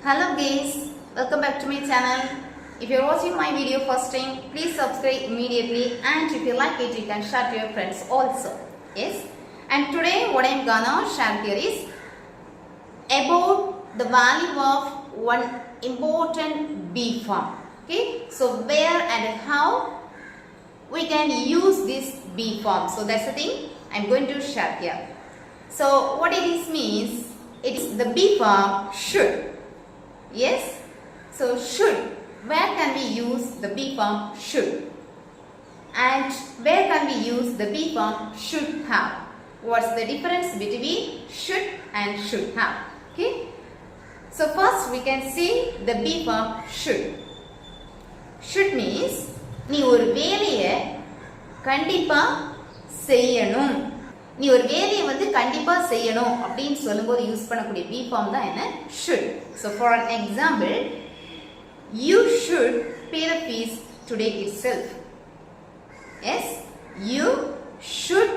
Hello guys, welcome back to my channel. If you are watching my video first time, please subscribe immediately, and if you like it, you can share to your friends also. Yes, and today what I am gonna share here is about the value of one important B form. Okay, so where and how we can use this B form. So that's the thing I am going to share here. So what it is means, it is the B form should. Yes, so should, where can we use the B form should, and where can we use the B form should have? What's the difference between should and should have? Okay, so first we can see the B form should. Should means நீ ஒரு வேலையை கண்டிப்பா செய்யணும், நீ ஒரு வேலையை வந்து கண்டிப்பா செய்யணும் அப்படின்னு சொல்லும்போது யூஸ் பண்ணக்கூடிய B form தான் என்ன? should. So for an example, you should pay the fees today itself. Yes, you should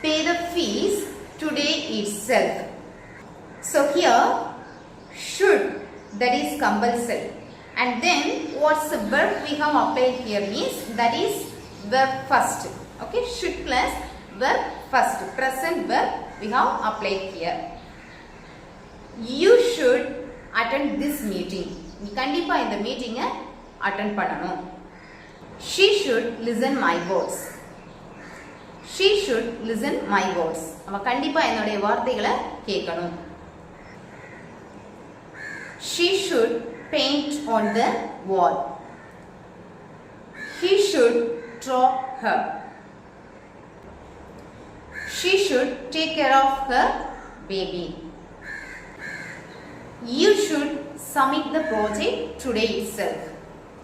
pay the fees today itself. So here should, that is compulsory, and then what's the verb we have applied here means that is verb first. Okay, should plus verb first, present verb we have applied here. You should attend this meeting. நீ கண்டிப்பா இந்த மீட்டிங்கை attend பண்ணணும். She should listen my words. She should listen my words. அவ கண்டிப்பா என்னுடைய வார்த்தைகளை கேட்கணும். She should paint on the wall. He should draw her. She should take care of her baby. You should submit the project today itself.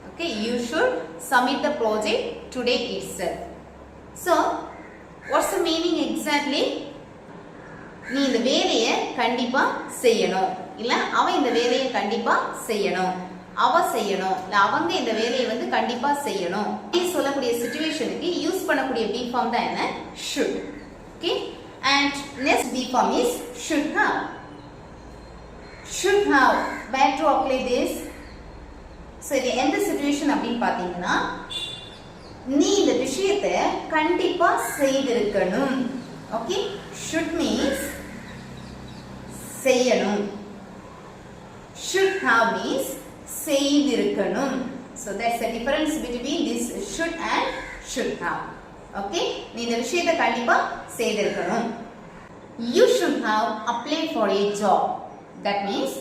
Okay, you should submit the project today itself. So, what's the meaning exactly? நீ இந்த வேலையை கண்டிப்பா செய்யணும், இல்ல அவ இந்த வேலையை கண்டிப்பா செய்யணும், அவ செய்யணும், இல்ல அவங்க இந்த வேலையை வந்து கண்டிப்பா செய்யணும் அப்படி சொல்லக்கூடிய சிச்சுவேஷனுக்கு யூஸ் பண்ணக்கூடிய B form தான் என்ன? should. Okay, and next B form is should have. Should have, where to apply this? So இது எந்த situation அப்படின்னு பாத்தீங்கன்னா, நீ இந்த விஷயத்தை கண்டிப்பா செய்திருக்கணும். Okay, should means செய்யணும், should have means செய்திருக்கணும். So that's the difference between this should and should have. Okay, நீ இந்த விஷயத்தை கண்டிப்பா செய்திருக்கணும். You should have applied for a job. That means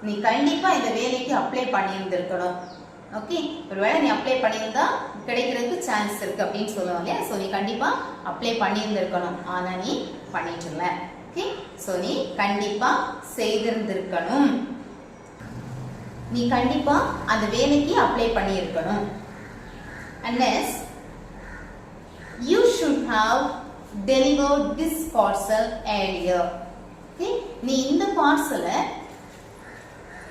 நீ கண்டிப்பா இந்த வேலைக்கு அப்ளை பண்ணியிருந்திருக்கணும். ஓகே, ஒருவேளை நீ அப்ளை பண்ணியிருந்தா கிடைக்கிறதுக்கு சான்ஸ் இருக்கு அப்படின்னு சொல்லுவாங்க. ஸோ நீ கண்டிப்பா அப்ளை பண்ணியிருந்திருக்கணும், ஆனா நீ பண்ணிட்டு இல்ல. ஓகே, ஸோ நீ கண்டிப்பா செய்திருந்திருக்கணும், நீ கண்டிப்பா அந்த வேலைக்கு அப்ளை பண்ணியிருக்கணும். And next, you should have delivered this parcel earlier. Okay, நீ இந்த பார்சலை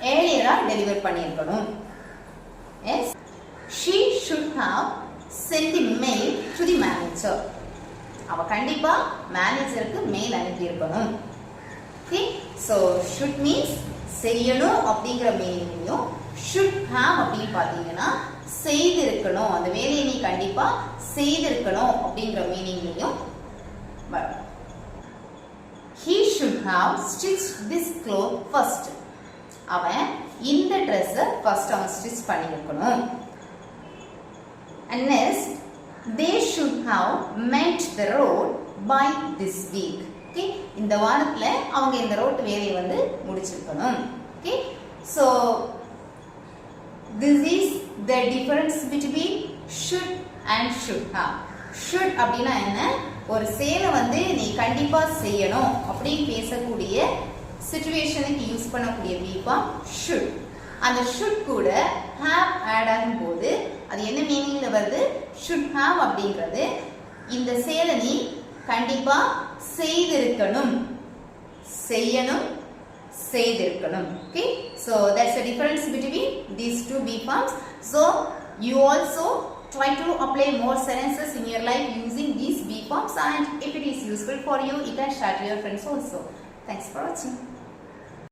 earlier டெலிவர் பண்ணியிருக்கணும். Yes, she should have sent the mail to the manager. அவ கண்டிப்பா மேனேஜருக்கு மெயில் அனுப்பி இருக்கணும். Okay, so should means செய்யணும் அப்படிங்கிற மீனிங்லையும், should have அப்படின்னு பாத்தீங்கன்னா செய்திருக்கணும், அந்த வேலையை நீ கண்டிப்பா செய்திருக்கணும் அப்படிங்கிற மீனிங்லையும் வரும். He should have stitched this cloth first. அவன் இந்த Dress first அவன் ஸ்டிச் பண்ணியிருக்கணும். And next, they should have mended the road by this week. Okay, இந்த வாரத்துல அவங்க இந்த ரோட் வேலையை வந்து முடிச்சிருக்கணும். Okay, so this is the difference between should and should have. should அப்படின்னா என்ன? ஒரு செயலை வந்து நீ கண்டிப்பா செய்யணும் அப்படின்னு பேசக்கூடிய சிச்சுவேஷனுக்கு யூஸ் பண்ணக்கூடிய B form should. அந்த should கூட have add ஆகும்போது அது என்ன மீனிங்ல வருது? should have அப்படிங்கிறது இந்த செயலை நீ கண்டிப்பா செய்திருக்கணும், செய்யணும், செய்திருக்கணும். Okay, so that's the difference between these two B forms. So you also try to apply more sentences in your life using these B forms, and if it is useful for you, you can share to your friends also. Thanks for watching.